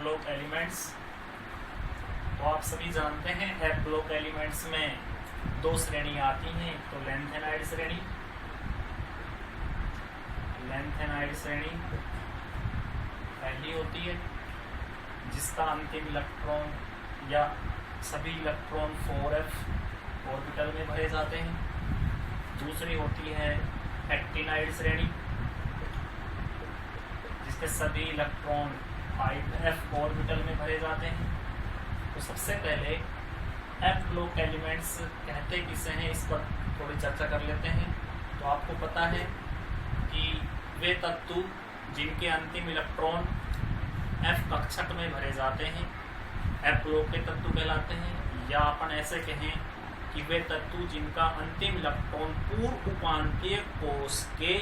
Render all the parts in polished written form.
Block elements. तो आप सभी जानते हैं एफ ब्लॉक एलिमेंट्स में दो श्रेणियां आती हैं, तो लेंथेनाइड श्रेणी, पहली होती है जिसका अंतिम इलेक्ट्रॉन या सभी इलेक्ट्रॉन 4f ऑर्बिटल में भरे जाते हैं। दूसरी होती है एक्टिनाइड श्रेणी जिसके सभी इलेक्ट्रॉन 5f ऑर्बिटल में भरे जाते हैं। तो सबसे पहले एफ ब्लॉक एलिमेंट्स कहते किसे हैं, इस पर थोड़ी चर्चा कर लेते हैं। तो आपको पता है कि वे तत्व जिनके अंतिम इलेक्ट्रॉन f कक्षक में भरे जाते हैं एफ ब्लॉक के तत्व कहलाते हैं, या अपन ऐसे कहें कि वे तत्व जिनका अंतिम इलेक्ट्रॉन पूर्व उपांतीय कोश के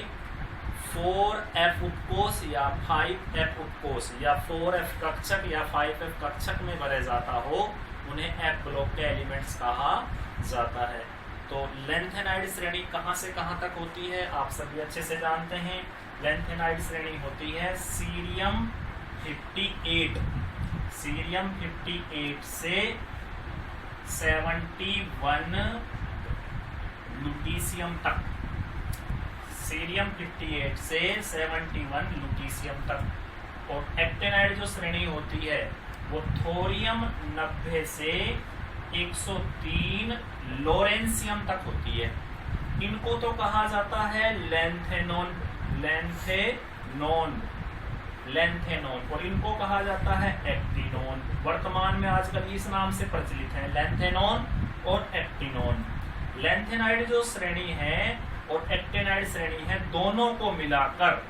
4f उपकोश या 5f उपकोश या 4f कक्षक या 5f कक्षक में भरे जाता हो, उन्हें एफ ब्लॉक के एलिमेंट्स कहा जाता है। तो लेंथेनाइड श्रेणी कहां से कहां तक होती है आप सभी अच्छे से जानते हैं। लेंथेनाइड श्रेणी होती है सीरियम 58 से 71 लुटीशियम तक, सीरियम 58 से 71 लुटीशियम तक। और एक्टिनाइड जो श्रेणी होती है वो थोरियम 90 से 103 लोरेंसियम तक होती है। इनको तो कहा जाता है लेंथेनॉन, और इनको कहा जाता है एक्टिनॉन। वर्तमान में आजकल इस नाम से प्रचलित है, लेंथेनॉन और एक्टिनॉन। लेंथेनाइड जो श्रेणी है और एक्टिनाइड श्रेणी है, दोनों को मिलाकर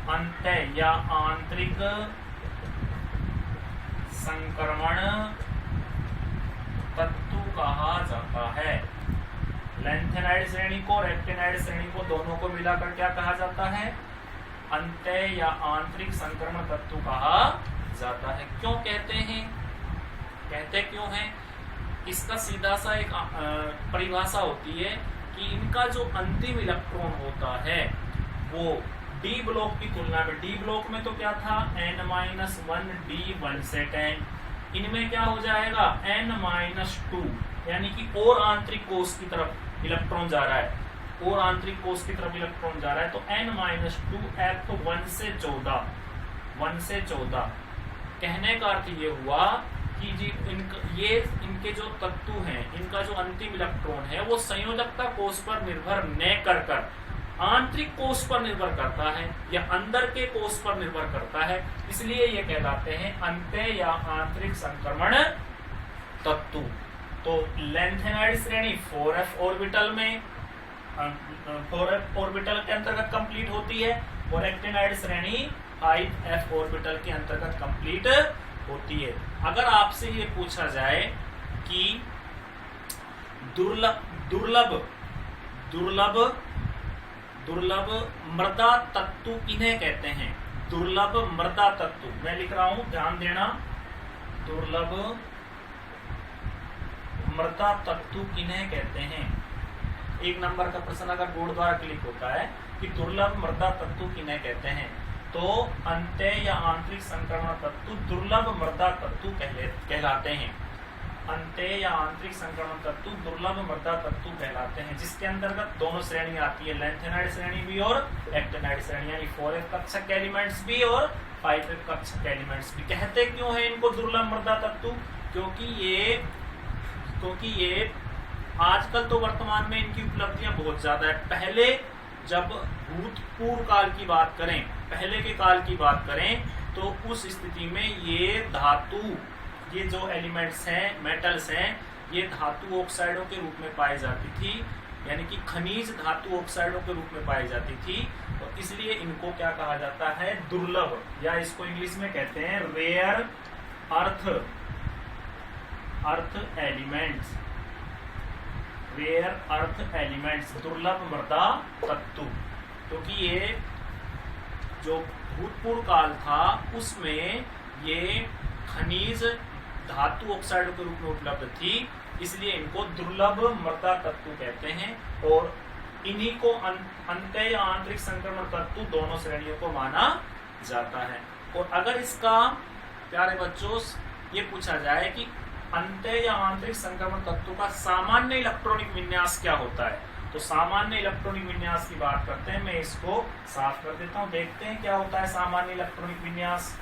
अंतः या आंतरिक संक्रमण तत्व कहा जाता है। लेंथेनाइड श्रेणी को और एक्टिनाइड श्रेणी को दोनों को मिलाकर क्या कहा जाता है, अंतः या आंतरिक संक्रमण तत्व कहा जाता है। क्यों कहते क्यों है, इसका सीधा सा एक परिभाषा होती है कि इनका जो अंतिम इलेक्ट्रॉन होता है वो डी ब्लॉक की तुलना में, डी ब्लॉक में तो क्या था n-1 d1 से 10, इनमें क्या हो जाएगा n-2, यानी कि और आंतरिक कोश की तरफ इलेक्ट्रॉन जा रहा है, तो n-2 f1 से 14। कहने का अर्थ ये हुआ कि जी इनके जो तत्व हैं, इनका जो अंतिम इलेक्ट्रॉन है वो संयोजकता कोश पर निर्भर न कर आंतरिक कोश पर निर्भर करता है या अंदर के कोश पर निर्भर करता है, इसलिए ये कहलाते हैं अंतः या आंतरिक संक्रमण तत्व। तो लेंथेनाइड श्रेणी 4f ऑर्बिटल में 4f ऑर्बिटल के अंतर्गत कंप्लीट होती है और एक्टिनाइड श्रेणी 5f ऑर्बिटल के अंतर्गत कंप्लीट होती है। अगर आपसे ये पूछा जाए कि दुर्लभ मृदा तत्व किन्हें कहते हैं, दुर्लभ मृदा तत्व, मैं लिख रहा हूं ध्यान देना, दुर्लभ मृदा तत्व किन्हें कहते हैं। एक नंबर का प्रश्न अगर बोर्ड द्वारा क्लिक होता है कि दुर्लभ मृदा तत्व किन्हें कहते हैं, तो अंतः या आंतरिक संक्रमण तत्व दुर्लभ मृदा तत्व कहलाते हैं। अंतः या आंतरिक संक्रमण तत्व दुर्लभ मृदा तत्व कहलाते हैं, जिसके अंतर्गत दोनों श्रेणी आती है, लेंथेनाइड श्रेणी भी और एक्टिनाइड श्रेणी, यानी 4f कक्षक एलिमेंट्स भी और 5f कक्षक एलिमेंट्स भी। कहते क्यों है इनको दुर्लभ मृदा तत्व, क्योंकि ये आजकल तो वर्तमान में इनकी उपलब्धियां बहुत ज्यादा है। पहले जब भूतपूर्व काल की बात करें, पहले के काल की बात करें, तो उस स्थिति में ये धातु, ये जो एलिमेंट्स हैं, मेटल्स हैं, ये धातु ऑक्साइडों के रूप में पाई जाती थी, यानी कि खनिज धातु ऑक्साइडों के रूप में पाई जाती थी। तो इसलिए इनको क्या कहा जाता है, दुर्लभ, या इसको इंग्लिश में कहते हैं रेयर अर्थ एलिमेंट्स, दुर्लभ मृदा तत्व। क्योंकि ये जो भूतपूर्व काल था उसमें ये खनिज धातु ऑक्साइड के रूप में उपलब्ध थी, इसलिए इनको दुर्लभ मृदा तत्व कहते हैं। और इन्हीं को अंतः या आंतरिक संक्रमण तत्व दोनों श्रेणियों को माना जाता है। और अगर इसका प्यारे बच्चों ये पूछा जाए कि अंतः या आंतरिक संक्रमण तत्व का सामान्य इलेक्ट्रॉनिक विन्यास क्या होता है, तो सामान्य इलेक्ट्रॉनिक विन्यास की बात करते हैं। मैं इसको साफ कर देता हूं, देखते हैं क्या होता है सामान्य इलेक्ट्रॉनिक विन्यास।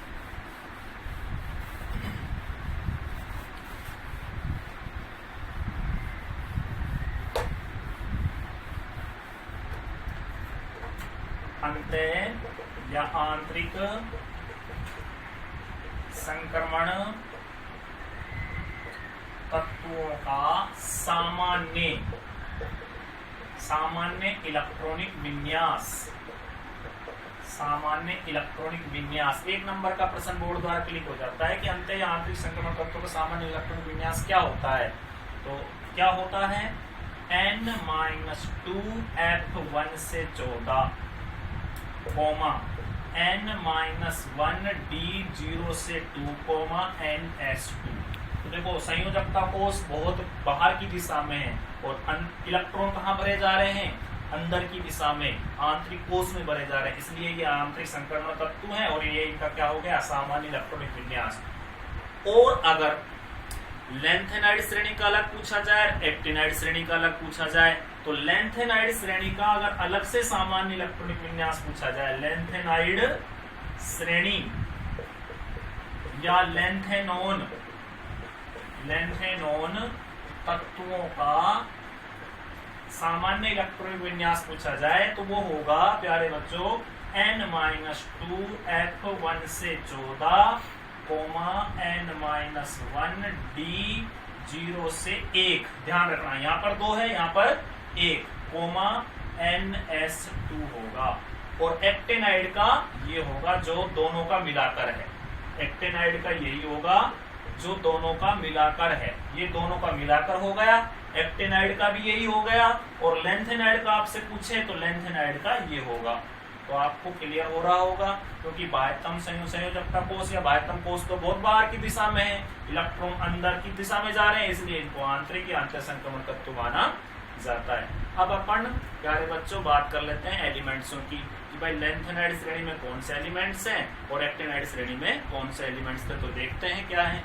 अंतः या आंतरिक संक्रमण तत्वों का सामान्य इलेक्ट्रॉनिक विन्यास। सामान्य इलेक्ट्रॉनिक विन्यास 1 नंबर का प्रश्न बोर्ड द्वारा क्लिक हो जाता है कि अंतः या आंतरिक संक्रमण तत्वों का सामान्य इलेक्ट्रॉनिक विन्यास क्या होता है। तो क्या होता है, n-2 F1 से 14 कोमा n-1 D0 से 2 कोमा ns2। तो देखो संयोजकता कोष बहुत बाहर की दिशा में है और इलेक्ट्रॉन कहाँ भरे जा रहे हैं, अंदर की दिशा में आंतरिक कोष में भरे जा रहे हैं, इसलिए ये आंतरिक संक्रमण तत्व है और ये इनका क्या हो गया, सामान्य इलेक्ट्रॉनिक विन्यास। और अगर लेंथेनाइड श्रेणी का अलग पूछा जाए, एक्टिनाइड श्रेणी का अलग पूछा जाए, तो लेंथेनाइड श्रेणी का अगर अलग से सामान्य इलेक्ट्रॉनिक विन्यास पूछा जाए, लेंथेनाइड श्रेणी या लेंथेनोन तत्वों का सामान्य इलेक्ट्रॉनिक विन्यास पूछा जाए, तो वो होगा प्यारे बच्चों n-2 F1 से 14 कोमा n-1 D0 से 1। ध्यान रखना यहाँ पर 2 है, यहाँ पर 1 कोमा ns2 होगा। और एक्टेनाइड का ये होगा जो दोनों का मिलाकर है, एक्टेनाइड का यही होगा जो दोनों का मिलाकर है। ये दोनों का मिलाकर हो गया, एक्टेनाइड का भी यही हो गया। और लेंथेनाइड का आपसे पूछे तो लेंथेनाइड का ये होगा। तो आपको क्लियर हो रहा होगा, क्योंकि बाह्यतम संयोजकता कोष या बाह्यतम कोष तो बहुत बाहर की दिशा में है, इलेक्ट्रॉन अंदर की दिशा में जा रहे हैं, इसलिए इनको आंतरिक या अंतर संक्रमण तत्व माना जाता है। अब अपन प्यारे बच्चों बात कर लेते हैं एलिमेंट्सों की, कि भाई लेंथेनाइड श्रेणी में कौन से एलिमेंट्स हैं और एक्टिनाइड श्रेणी में कौन से एलिमेंट्स थे। तो देखते हैं क्या है।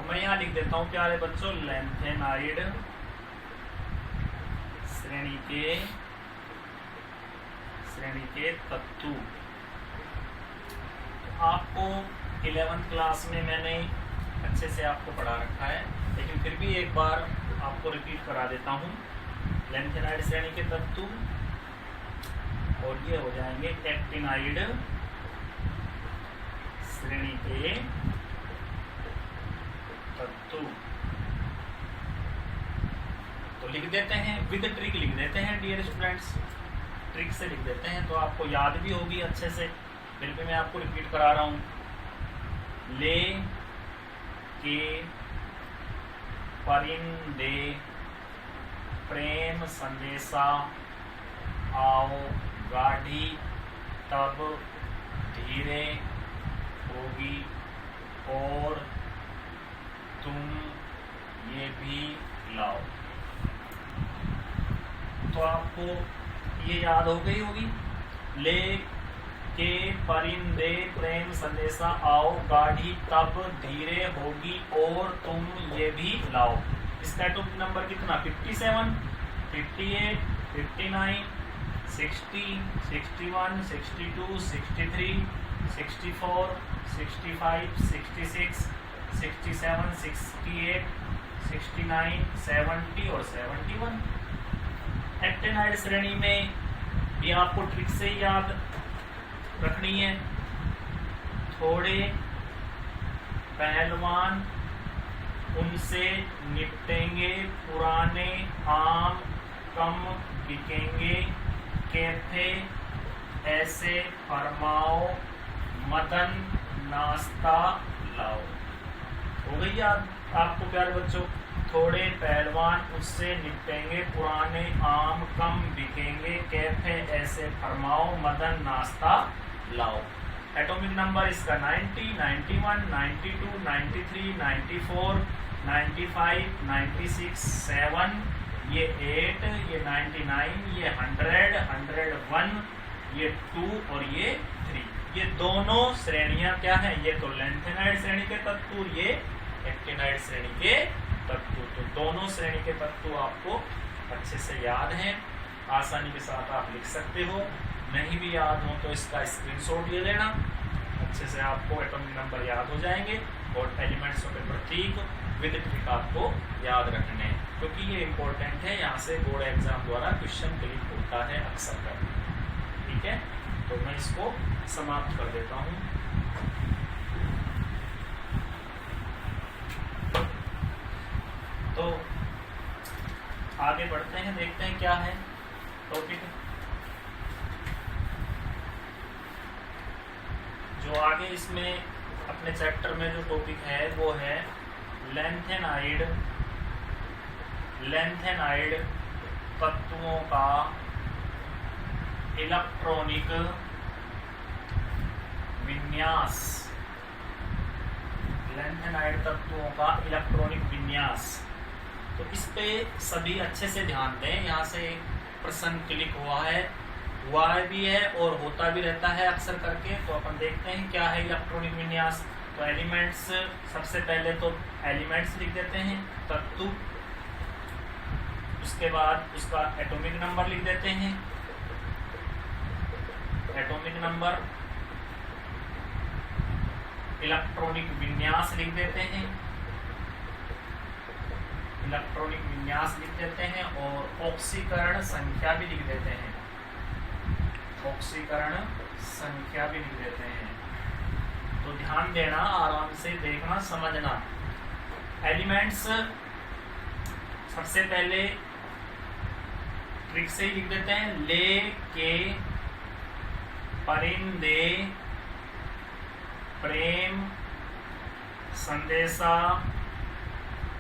मैं यहां लिख देता हूं प्यारे बच्चों, लेंथेनाइड श्रेणी के तत्व। तो आपको 11th क्लास में मैंने अच्छे से आपको पढ़ा रखा है, लेकिन फिर भी एक बार आपको रिपीट करा देता हूं। लेंथेनाइड श्रेणी के तत्व और ये हो जाएंगे एक्टिनाइड श्रेणी के तत्व। तो लिख देते हैं विद ट्रिक, लिख देते हैं डियर स्टूडेंट्स, ट्रिक से लिख देते हैं तो आपको याद भी होगी अच्छे से। फिर भी मैं आपको रिपीट करा रहा हूं। ले के परिंदे प्रेम संदेशा आओ गाढ़ी तब धीरे होगी और तुम ये भी लाओ। तो आपको ये याद हो गई होगी, ले के परिंदे प्रेम संदेशा आओ गाढ़ी तब धीरे होगी और तुम ये भी लाओ। इसका टॉपिक नंबर कितना, 57, 58, 59, 60, 61, 62, 63, 64, 65, 66, 67, 68, 69, 70 और 71। एक्टिनाइड श्रेणी में भी आपको ट्रिक से ही याद रखनी है। थोड़े पहलवान उनसे निपटेंगे, पुराने आम कम बिकेंगे, कैफे ऐसे फरमाओ, मदन नाश्ता लाओ। हो गई याद आपको प्यारे बच्चों। थोड़े पहलवान उससे निपटेंगे, पुराने आम कम बिकेंगे, कैफे ऐसे फरमाओ, मदन नाश्ता लाओ। एटॉमिक नंबर इसका 90, 91, 92, 93, 94, 95, 96, 7, ये 8, ये 99, ये 100, 101, ये 2 और ये 3। ये दोनों श्रेणियां क्या हैं? ये तो लैंथेनाइड श्रेणी के तत्व, ये एक्टिनाइड श्रेणी के तत्व। तो दोनों श्रेणी के तत्व आपको अच्छे से याद हैं, आसानी के साथ आप लिख सकते हो। नहीं भी याद हो तो इसका स्क्रीनशॉट ले लेना, अच्छे से आपको एटॉमिक नंबर याद हो जाएंगे और एलिमेंट्सों के प्रतीक विद ट्रिक आपको याद रखने हैं, क्योंकि ये इंपॉर्टेंट है। यहाँ से बोर्ड एग्जाम द्वारा क्वेश्चन क्लिक होता है अक्सर कर। ठीक है, तो मैं इसको समाप्त कर देता हूँ। तो आगे बढ़ते हैं, देखते हैं क्या है टॉपिक। जो आगे इसमें अपने चैप्टर में जो टॉपिक है वो है लैंथेनाइड तत्वों का इलेक्ट्रॉनिक विन्यास। लैंथेनाइड तत्वों का इलेक्ट्रॉनिक विन्यास। तो इस पे सभी अच्छे से ध्यान दें। यहाँ से प्रश्न क्लिक हुआ भी है और होता भी रहता है अक्सर करके। तो अपन देखते हैं क्या है इलेक्ट्रॉनिक विन्यास। तो एलिमेंट्स, सबसे पहले तो एलिमेंट्स लिख देते हैं, तत्व। उसके बाद उसका एटॉमिक नंबर लिख देते हैं, एटॉमिक नंबर। इलेक्ट्रॉनिक विन्यास लिख देते हैं, इलेक्ट्रॉनिक विन्यास लिख देते हैं और ऑक्सीकरण संख्या भी लिख देते हैं, ऑक्सीकरण संख्या भी लिख देते हैं। तो ध्यान देना, आराम से देखना, समझना। एलिमेंट्स सबसे पहले ट्रिक से ही लिख देते हैं। ले के परिंदे प्रेम संदेशा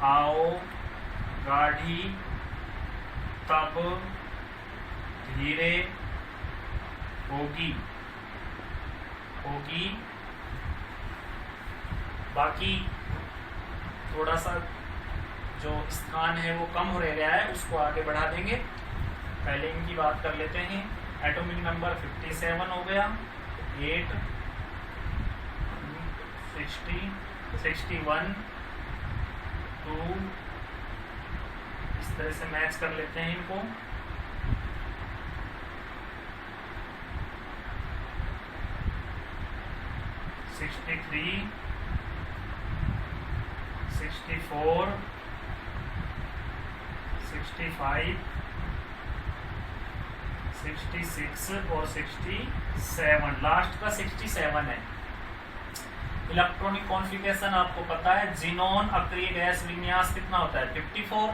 आओ गाढ़ी तब धीरे होगी। बाकी थोड़ा सा जो स्थान है वो कम हो गया है, उसको आगे बढ़ा देंगे। पहले इनकी बात कर लेते हैं। एटॉमिक नंबर 57 हो गया, 8, 60, 61, 2, इस तरह से मैच कर लेते हैं इनको। (63), 64, 65, 66 और 67। लास्ट का 67 है। इलेक्ट्रॉनिक कॉन्फ़िगरेशन आपको पता है। जिनोन अक्रिय गैस विन्यास कितना होता है? 54।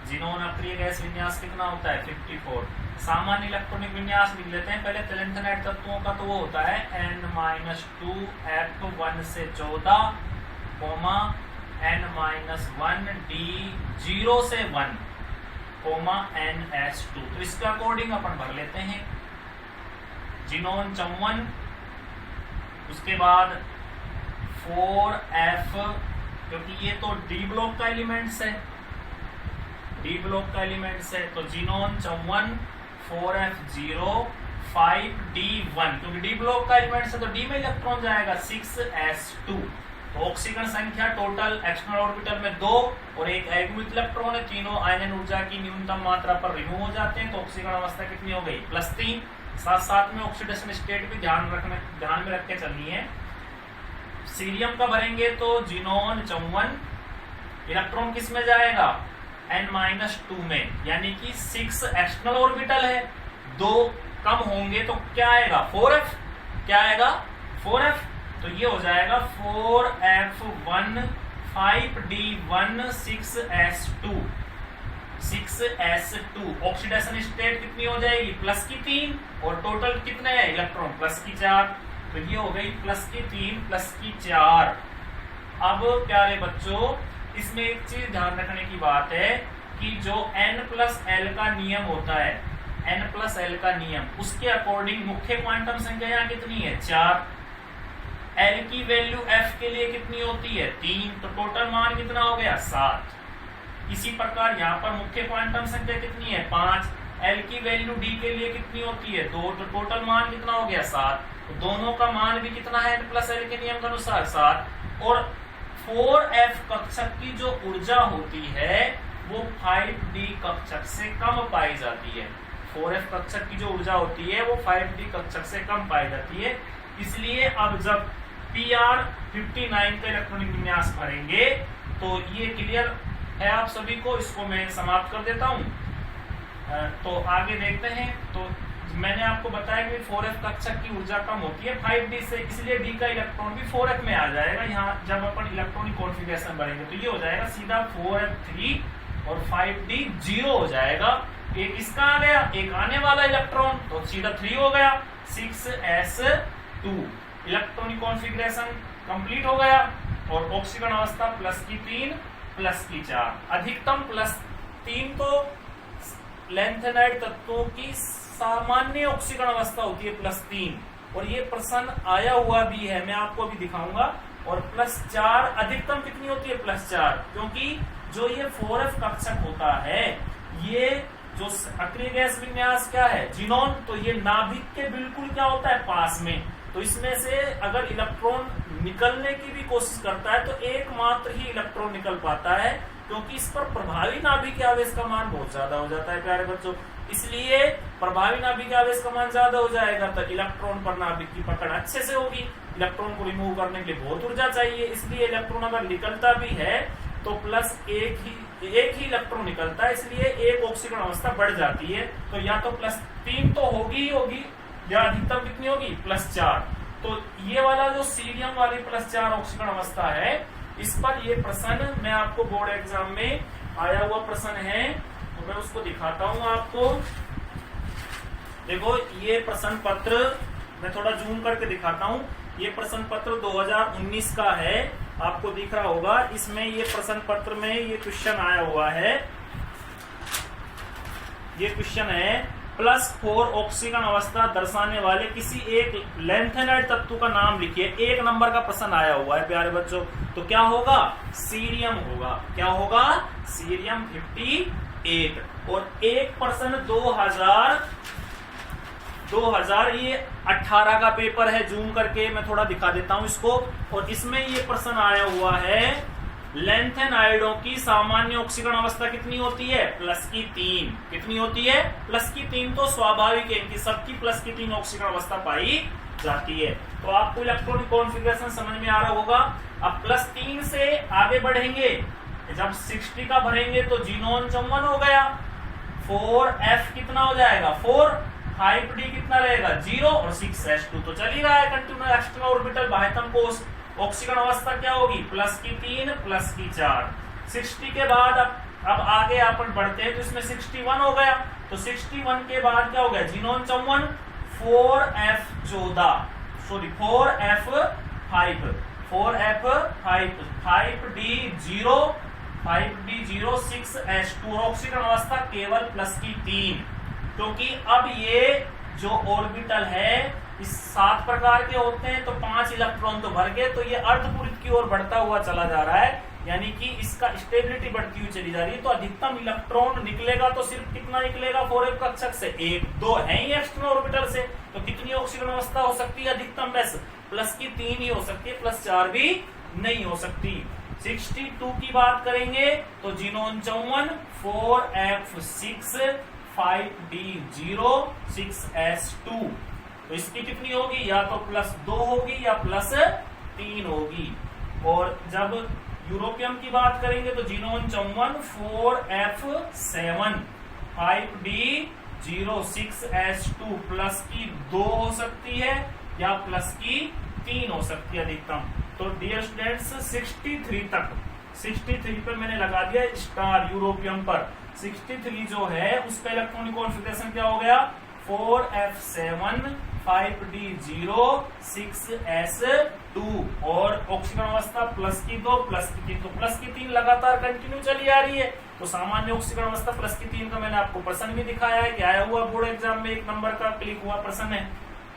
जिनोन अक्रिय गैस विन्यास कितना होता है? 54। सामान्य इलेक्ट्रॉनिक विन्यास लिख लेते हैं पहले। लैंथेनाइड तत्वों का तो वो होता है n-2 f1 से 14, n-1 d 0 से 1, ns2। तो इसके अकॉर्डिंग अपन भर लेते हैं। जिनोन 54, उसके बाद 4f, क्योंकि ये तो डी ब्लॉक का एलिमेंट्स है, डी ब्लॉक का एलिमेंट्स है। तो जिनोन 54, 4f0, 5d1, क्योंकि डी ब्लॉक का एलिमेंट्स है तो डी में इलेक्ट्रॉन जाएगा, 6s2। तो ऑक्सीकरण संख्या टोटल एक्सटर्नल ऑर्बिटल में 2 और एक एगुमित इलेक्ट्रॉन है। तीनों आयनन ऊर्जा की न्यूनतम मात्रा पर रिमूव हो जाते हैं। तो ऑक्सीकरण अवस्था कितनी हो गई? +3। साथ में ऑक्सीडेशन स्टेट भी ध्यान में रख के चलनी है। सीरियम का भरेंगे तो जिनोन 54 इलेक्ट्रॉन किस में जाएगा? n-2 में, यानी कि 6 एक्सटर्नल ऑर्बिटल है, 2 कम होंगे तो क्या आएगा? 4f। क्या आएगा? 4f। तो ये हो जाएगा 4f1, 5d1, 6s2, 6s2। Oxidation state कितनी हो जाएगी? +3। और टोटल कितने हैं इलेक्ट्रॉन? +4। तो ये हो गई +3, +4। अब प्यारे बच्चों, इसमें एक चीज ध्यान रखने की बात है कि जो n+l का नियम होता है, n+l का नियम, उसके अकॉर्डिंग मुख्य क्वांटम संख्या यहाँ कितनी है 4, l की वैल्यू f के लिए कितनी होती है 3, तो टोटल मान कितना हो गया 7। इसी प्रकार यहाँ पर मुख्य क्वांटम संख्या कितनी है 5, l की वैल्यू d के लिए कितनी होती है 2, तो टोटल मान कितना हो गया 7। तो दोनों का मान भी कितना है n+l के नियम के अनुसार 7। और 4f कक्षक की जो ऊर्जा होती है वो 5d कक्षक से कम पाई जाती है। 4f कक्षक की जो ऊर्जा होती है वो 5d कक्षक से कम पाई जाती है। इसलिए अब जब PR59 का इलेक्ट्रॉनिक विन्यास भरेंगे तो ये क्लियर है आप सभी को, इसको मैं समाप्त कर देता हूं। तो आगे देखते हैं। तो मैंने आपको बताया कि 4f कक्षक की ऊर्जा कम होती है 5d से, इसलिए d का इलेक्ट्रॉन भी 4f में आ जाएगा। यहाँ जब अपन इलेक्ट्रॉनिक कॉन्फ़िगरेशन भरेंगे तो ये हो जाएगा सीधा 4f3 और 5d 0 हो जाएगा। एक इसका आ गया, एक आने वाला इलेक्ट्रॉन तो सीधा 3 हो गया 6s2। इलेक्ट्रॉनिक कॉन्फ़िगरेशन कंप्लीट हो गया और ऑक्सीकरण अवस्था +3 +4। अधिकतम +3 तो लैंथेनाइड तत्वों की सामान्य ऑक्सीकरण अवस्था होती है +3, और ये प्रश्न आया हुआ भी है, मैं आपको अभी दिखाऊंगा। और +4 अधिकतम कितनी होती है +4, क्योंकि जो ये 4f कक्षक होता है ये जो अक्रिय गैस विन्यास क्या है जिनोन, तो ये नाभिक के बिल्कुल क्या होता है पास में। तो इसमें से अगर इलेक्ट्रॉन निकलने की भी कोशिश करता है तो एकमात्र ही इलेक्ट्रॉन निकल पाता है, क्योंकि इस पर प्रभावी नाभिकीय आवेश का मान बहुत ज्यादा हो जाता है प्यारे बच्चों। इसलिए प्रभावी नाभिकीय आवेश का मान ज्यादा हो जाएगा तो इलेक्ट्रॉन पर नाभिक की पकड़ अच्छे से होगी। इलेक्ट्रॉन को रिमूव करने के लिए बहुत ऊर्जा चाहिए, इसलिए इलेक्ट्रॉन अगर निकलता भी है तो एक ही इलेक्ट्रॉन निकलता है, इसलिए एक ऑक्सीकरण अवस्था बढ़ जाती है। तो या तो +3 तो होगी ही होगी, या अधिकतम कितनी होगी +4। तो ये वाला जो सीरियम वाली +4 ऑक्सीकरण अवस्था है, इस पर ये प्रश्न मैं आपको बोर्ड एग्जाम में आया हुआ प्रश्न है, तो मैं उसको दिखाता हूं आपको। देखो ये प्रश्न पत्र मैं थोड़ा जूम करके दिखाता हूं। ये प्रश्न पत्र 2019 का है, आपको दिख रहा होगा। इसमें ये प्रश्न पत्र में ये क्वेश्चन आया हुआ है। ये क्वेश्चन है +4 ऑक्सीकरण अवस्था दर्शाने वाले किसी एक लैंथेनाइड तत्व का नाम लिखिए। 1 नंबर का प्रश्न आया हुआ है प्यारे बच्चों। तो क्या होगा सीरियम होगा। क्या होगा सीरियम 58। और एक प्रश्न 2000 ये 18 का पेपर है, जूम करके मैं थोड़ा दिखा देता हूं इसको। और इसमें ये प्रश्न आया हुआ है लैंथेनाइडों की सामान्य ऑक्सीकरण अवस्था कितनी होती है +3। कितनी होती है +3। तो स्वाभाविक है कि सबकी +3 ऑक्सीकरण अवस्था पाई जाती है। तो आपको इलेक्ट्रॉनिक कॉन्फ़िगरेशन समझ में आ रहा होगा। अब +3 से आगे बढ़ेंगे, जब 60 का भरेंगे तो जीनोन 54 हो गया। 4f कितना हो जाएगा 4, 5d कितना रहेगा 0 और 6s2 तो चल ही रहा है कंटिन्यूअस एक्सटर्नल ऑर्बिटल बाह्यतम कोश। ऑक्सीकरण अवस्था क्या होगी +3 +4। 60 के बाद अब आगे अपन बढ़ते हैं तो इसमें 61 हो गया। तो 61 के बाद क्या हो गया xenon 54, 4f14 sorry 4f5, 5d0 6s2। ऑक्सीकरण अवस्था केवल +3, क्योंकि अब ये जो ऑर्बिटल है इस 7 प्रकार के होते हैं, तो 5 इलेक्ट्रॉन तो भर गए, तो ये अर्धपूरित की ओर बढ़ता हुआ चला जा रहा है, यानी कि इसका स्टेबिलिटी बढ़ती हुई चली जा रही है। तो अधिकतम इलेक्ट्रॉन निकलेगा तो सिर्फ कितना निकलेगा 4f कक्षक से, 1 2 है ही एक्सटर्नल ऑर्बिटल से। तो कितनी ऑक्सीकरण अवस्था हो सकती है अधिकतम बस +3 ही हो सकती है, +4 भी नहीं हो सकती। 62 की बात करेंगे तो जीनोन 54, 4f6, 5d0, 6s2। तो इसकी कितनी होगी या तो +2 होगी या +3 होगी। और जब यूरोपियम की बात करेंगे तो जीनोन 54, 4f7, 5d0, 6s2। +2 हो सकती है या +3 हो सकती है अधिकतम। तो डियर स्टूडेंट्स 63 तक, 63 पर मैंने लगा दिया स्टार यूरोपियम पर। 63 जो है उसका इलेक्ट्रॉनिक कॉन्फ़िगरेशन क्या हो गया 4f7, 5d0 6s2 और ऑक्सीकरण अवस्था प्लस की 2 प्लस की 3, तो प्लस की 3 लगातार कंटिन्यू चली आ रही है। तो सामान्य ऑक्सीकरण अवस्था प्लस की 3 का मैंने आपको प्रश्न भी दिखाया है कि आया हुआ बोर्ड एग्जाम में 1 नंबर का क्लिक हुआ प्रश्न है।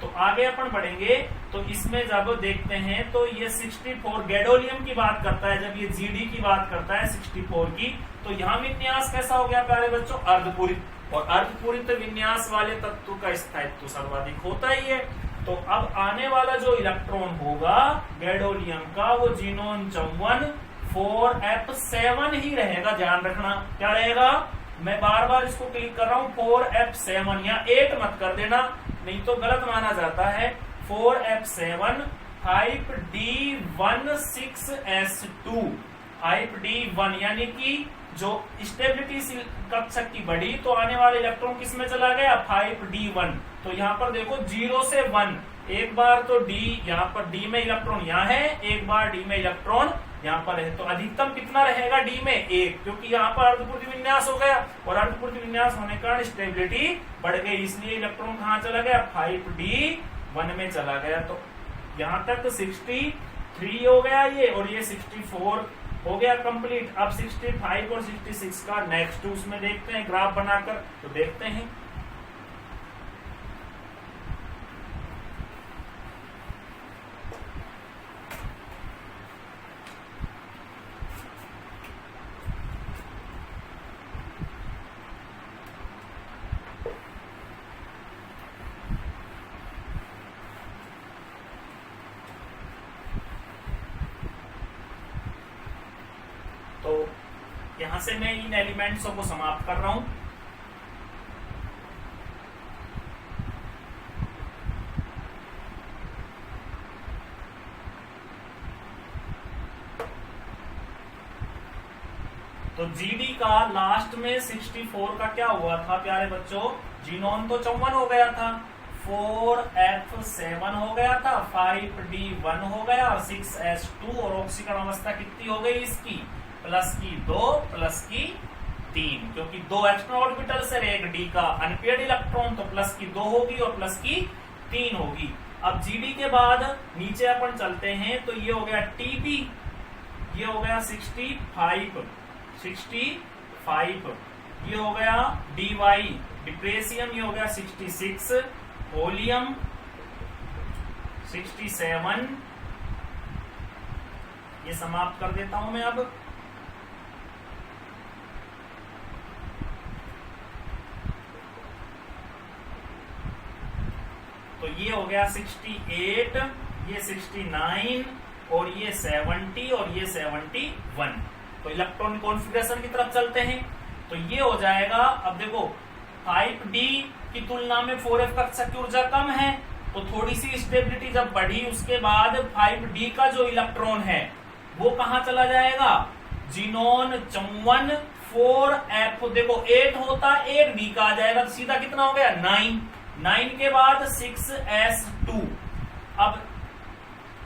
तो आगे अपन बढ़ेंगे तो इसमें जब देखते हैं तो ये 64 गैडोलियम की बात करता है, जब ये जीडी की बात करता है 64 की, तो यहाँ विन्यास कैसा हो गया प्यारे बच्चों, अर्धपूरित, और अर्धपूरित विन्यास वाले तत्व का स्थायित्व सर्वाधिक होता ही है। तो अब आने वाला जो इलेक्ट्रॉन होगा गैडोलियम का वो जीनोन 54 4f7 ही रहेगा, ध्यान रखना क्या रहेगा, मैं बार बार इसको क्लिक कर रहा हूं 4f7, या 8 मत कर देना नहीं तो गलत माना जाता है। 4f7 5d1 6s2 5d1 यानी कि जो स्टेबिलिटी कक्षक की बढ़ी तो आने वाले इलेक्ट्रॉन किस में चला गया 5d1। तो यहाँ पर देखो 0 से 1, एक बार तो d यहाँ पर d में इलेक्ट्रॉन यहाँ है, एक बार d में इलेक्ट्रॉन यहाँ पर है, तो अधिकतम कितना रहेगा d में 1, क्योंकि यहाँ पर अर्धपूर्ति विन्यास हो गया और अर्धपूर्ति विन्यास होने का स्टेबिलिटी बढ़ गई, इसलिए इलेक्ट्रॉन कहाँ चला गया 5d1 में चला गया। तो यहाँ तक 63 हो गया ये, और ये 64 हो गया कंप्लीट। अब 65 और 66 का नेक्स्ट उसमें देखते हैं ग्राफ बनाकर, तो देखते हैं। तो यहां से मैं इन एलिमेंट्सों को समाप्त कर रहा हूं। तो जीडी का लास्ट में 64 का क्या हुआ था प्यारे बच्चों, जीनोन तो 54 हो गया था, 4f7 हो गया था, 5d1 हो गया और 6s2, और ऑक्सीकरण अवस्था कितनी हो गई इसकी प्लस की 2 प्लस की 3, क्योंकि 2 एक्स्ट्रा ऑर्बिटल से एक डी का अनपेयर्ड इलेक्ट्रॉन, तो प्लस की 2 होगी और प्लस की 3 होगी। अब जीडी के बाद नीचे अपन चलते हैं तो ये हो गया टीपी, ये हो गया 65, ये हो गया डीवाई डिप्रेसियम, ये हो गया 66, होलियम 67, ये समाप्त कर देता हूं मैं अब। तो ये हो गया 68, ये 69 और ये 70 और ये 71। तो इलेक्ट्रॉन कॉन्फ़िगरेशन की तरफ चलते हैं तो ये हो जाएगा, अब देखो 5d की तुलना में 4f कक्षक की ऊर्जा कम है, तो थोड़ी सी स्टेबिलिटी जब बढ़ी उसके बाद 5d का जो इलेक्ट्रॉन है वो कहां चला जाएगा, जीनोन 54 4f, देखो 8 होता 8d का आ जाएगा, तो सीधा कितना हो गया 9 के बाद 6s2। अब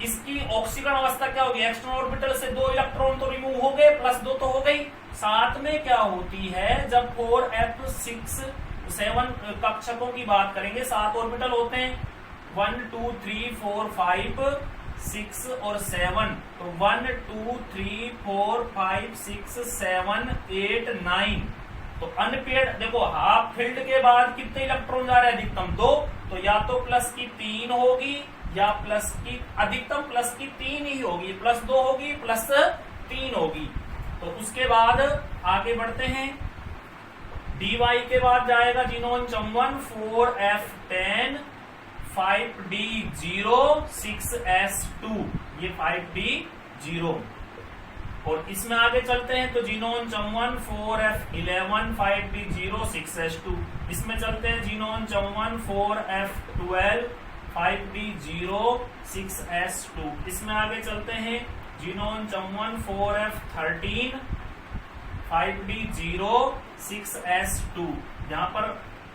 इसकी ऑक्सीकरण अवस्था क्या होगी, एक्सटर्नल ऑर्बिटल से 2 इलेक्ट्रॉन तो रिमूव हो गए, प्लस 2 तो हो गई, साथ में क्या होती है जब 4f7 कक्षकों की बात करेंगे 7 ऑर्बिटल होते हैं, 1 2 3 4 5 6 और 7, तो 1 2 3 4 5 6 7 8 9, तो अनपेयर्ड देखो हाफ फील्ड के बाद कितने इलेक्ट्रॉन जा रहे हैं अधिकतम 2, तो या तो प्लस की 3 होगी या प्लस की अधिकतम प्लस की 3 ही होगी, प्लस 2 होगी प्लस 3 होगी। तो उसके बाद आगे बढ़ते हैं, dy के बाद जाएगा जीनोन 54 4f10 5d0 6s2, ये 5d0, और इसमें आगे चलते हैं तो जीनोन 54 4f11 5d0 6s2, इसमें चलते हैं जीनोन 54 4f12 5d0 6s2, इसमें आगे चलते हैं जीनोन 54 4f13 5d0 6s2। यहाँ पर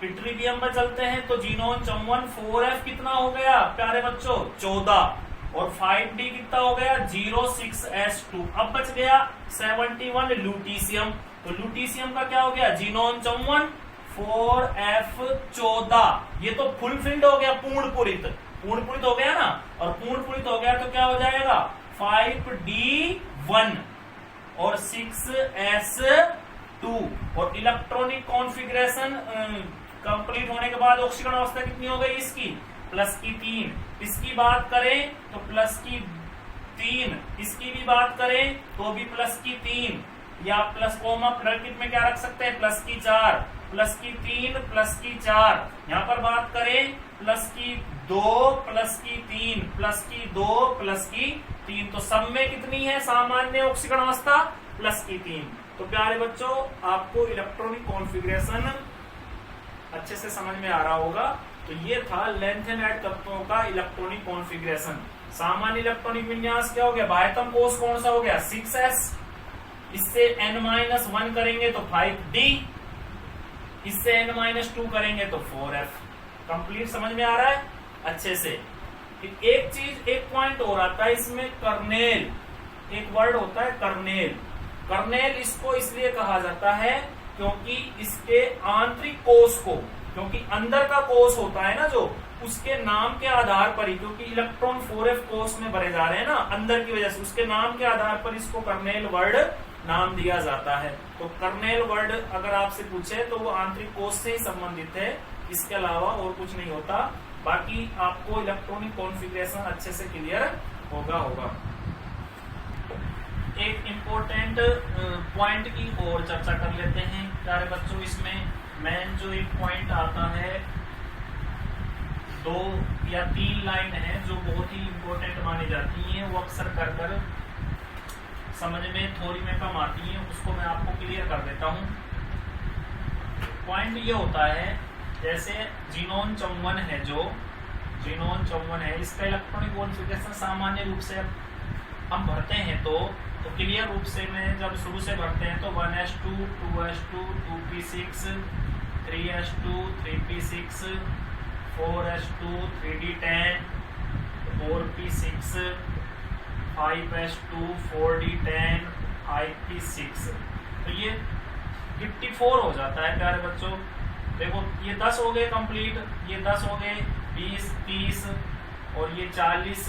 पिट्रीडियम में चलते हैं तो जीनोन 54 4f कितना हो गया प्यारे बच्चों 14, और 5d कितना हो गया 0 6s2। अब बच गया 71 लूटीशियम, तो लूटीशियम का क्या हो गया जीनोन 54 4f14, ये तो फुलफिल्ड हो गया, पूर्णपूरित हो गया ना, और पूर्णपूरित हो गया तो क्या हो जाएगा 5d1 और 6s2। और इलेक्ट्रॉनिक कॉन्फ़िगरेशन कंप्लीट होने के बाद ऑक्सीकरण अवस्था कितनी हो गई इसकी, प्लस की 3। इसकी बात करें तो प्लस की 3, इसकी भी बात करें तो भी प्लस की 3, या प्लस कोमा ब्रैकेट में क्या रख सकते हैं प्लस की 4, प्लस की 3 प्लस की 4। यहां पर बात करें प्लस की 2 प्लस की 3 प्लस की 2 प्लस की 3, तो सब में कितनी है सामान्य ऑक्सीकरण अवस्था, प्लस की 3। तो प्यारे बच्चों, आपको इलेक्ट्रॉनिक कॉन्फ़िगरेशन अच्छे से समझ में आ रहा होगा। तो ये था लैंथेनाइड तत्वों का इलेक्ट्रॉनिक कॉन्फ़िगरेशन। सामान्य इलेक्ट्रॉनिक विन्यास क्या हो गया, बाह्यतम कोष कौन सा हो गया 6s, इससे n-1 करेंगे तो 5d, इससे n-2 करेंगे तो 4f। कंप्लीट समझ में आ रहा है अच्छे से। एक चीज, एक पॉइंट और आता है इसमें, कर्नेल, एक वर्ड होता है कर्नेल। कर्नेल इसको इसलिए कहा जाता है क्योंकि इसके आंतरिक कोष को, क्योंकि अंदर का कोष होता है ना जो, उसके नाम के आधार पर ही, क्योंकि इलेक्ट्रॉन 4f कोष में भरे जा रहे हैं ना अंदर की वजह से, उसके नाम के आधार पर इसको कर्नेल वर्ड नाम दिया जाता है। तो कर्नेल वर्ड अगर आपसे पूछे तो वो आंतरिक कोष से ही संबंधित है, इसके अलावा और कुछ नहीं होता। बाकी आपको इलेक्ट्रॉनिक कॉन्फ़िगरेशन अच्छे से क्लियर होगा। एक इम्पोर्टेंट पॉइंट की और चर्चा कर लेते हैं प्यारे बच्चों। इसमें मेन जो एक पॉइंट आता है, 2 या 3 लाइन है जो बहुत ही इम्पोर्टेंट मानी जाती हैं, वो अक्सर कर समझ में थोड़ी में कम आती है, उसको मैं आपको क्लियर कर देता हूँ। पॉइंट ये होता है, जैसे जीनोन 54 है, जो जीनोन 54 है, इसका इलेक्ट्रॉनिक कॉन्फ़िगरेशन सामान्य रूप से हम भरते हैं तो क्लियर रूप से में जब शुरू से भरते हैं तो 1s2 2s2 2p6 3s2 3p6 4s2 3d10 4p6 5s2 4d10 5p6। तो ये 54 हो जाता है प्यारे बच्चों। देखो ये 10 हो गए कंप्लीट, ये 10 हो गए, 20 30 और ये 40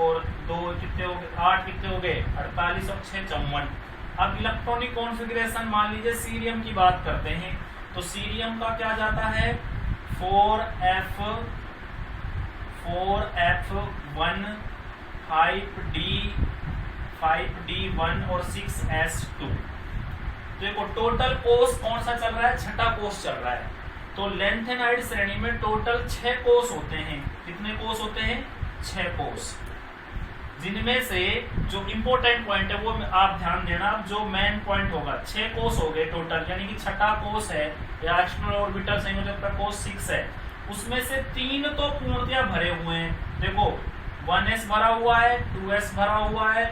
और 2 कितने हो गए, 8 कितने हो गए 48 और 6 54। अब इलेक्ट्रॉनिक कॉन्फ़िगरेशन मान लीजिए सीरियम की बात करते हैं, तो सीरियम का क्या जाता है 4f1 5d1 और 6s2। देखो टोटल कोष कौन सा चल रहा है, छठा कोष चल रहा है। तो लैंथेनाइड श्रेणी में टोटल 6 कोष होते हैं। कितने कोष होते हैं 6 कोष, जिनमें से जो इंपॉर्टेंट पॉइंट है वो आप ध्यान देना। अब जो मेन पॉइंट होगा 6 कोष हो गए टोटल, यानी कि छठा कोष है या एक्सटर्नल ऑर्बिटल संयोजक का कोष 6 है, उसमें से 3 तो पूर्णतया भरे हुए हैं। देखो 1s भरा हुआ है, 2s भरा हुआ है,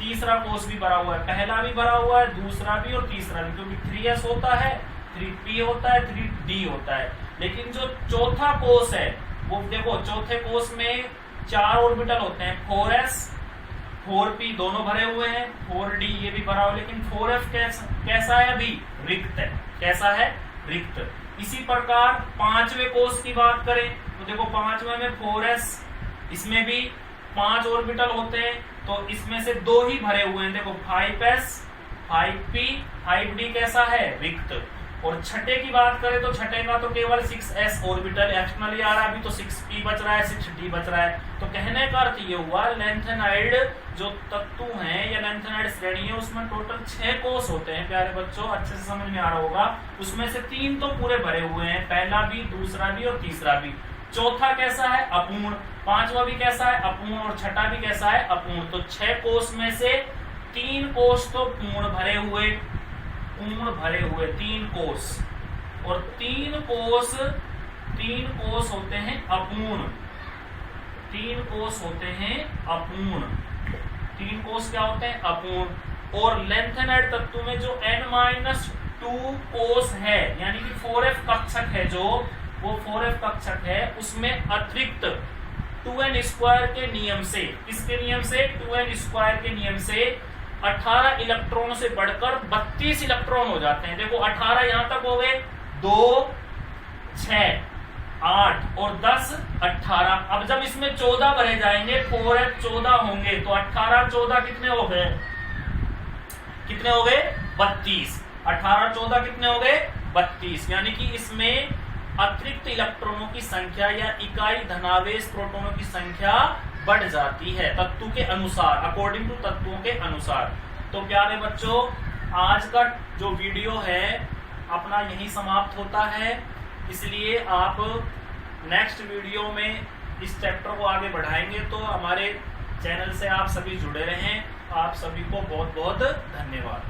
तीसरा कोष भी भरा हुआ है, पहला भी भरा हुआ है, दूसरा भी और तीसरा भी, क्योंकि 3s होता है, 3p होता है, 3d होता है। लेकिन जो चौथा कोष है वो देखो, चौथे कोष में 4 ऑर्बिटल होते हैं, 4s 4p दोनों भरे हुए हैं, 4d ये भी भरा हुआ, लेकिन 4f कैसा है अभी रिक्त है। कैसा है रिक्त। इसी प्रकार 5वें कोष की बात करें तो देखो 5वें में 4s, इसमें भी 5 ऑर्बिटल होते हैं, तो इसमें से 2 ही भरे हुए हैं। देखो 5s 5p 5d कैसा है रिक्त। और छठे की बात करें तो छठे का तो केवल 6s ऑर्बिटल एक्सटर्नली आ रहा है, अभी तो 6p बच रहा है, 6d बच रहा है। तो कहने का अर्थ ये हुआ लैंथेनाइड जो तत्व हैं या लैंथेनाइड श्रेणी है उसमें टोटल 6 कोष होते हैं प्यारे बच्चों, अच्छे से समझ में आ रहा होगा। उसमें से 3 तो पूरे भरे हुए हैं, पहला भी, दूसरा भी और तीसरा भी। चौथा कैसा है अपूर्ण, 5वां भी कैसा है अपूर्ण और छठा भी कैसा है अपूर्ण। तो 6 कोष में से 3 कोष तो पूर्ण भरे हुए 3 कोष, और 3 कोष होते हैं अपूर्ण। 3 कोष होते हैं अपूर्ण। 3 कोष क्या होते हैं अपूर्ण। और लैंथेनाइड तत्व में जो n-2 कोष है, यानी कि 4f कक्षक है, जो वो 4f कक्षक है, उसमें अतिरिक्त 2n² के नियम से, किसके नियम से 2n² के नियम से 18 इलेक्ट्रॉन से बढ़कर 32 इलेक्ट्रॉन हो जाते हैं। देखो 18 यहां तक हो गए, 2 6 8 और 10 18। अब जब इसमें 14 भरे जाएंगे, 4f 14 होंगे, तो 18 14 कितने हो गए, 32। 18 14 कितने हो गए, 32। यानी कि इसमें अतिरिक्त इलेक्ट्रॉनों की संख्या या इकाई धनावेश प्रोटॉनों की संख्या बढ़ जाती है तत्व के अनुसार, अकॉर्डिंग टू तत्वों के अनुसार। तो प्यारे बच्चों, आज का जो वीडियो है अपना यही समाप्त होता है, इसलिए आप नेक्स्ट वीडियो में इस चैप्टर को आगे बढ़ाएंगे। तो हमारे चैनल से आप सभी जुड़े रहें। आप सभी को बहुत बहुत धन्यवाद।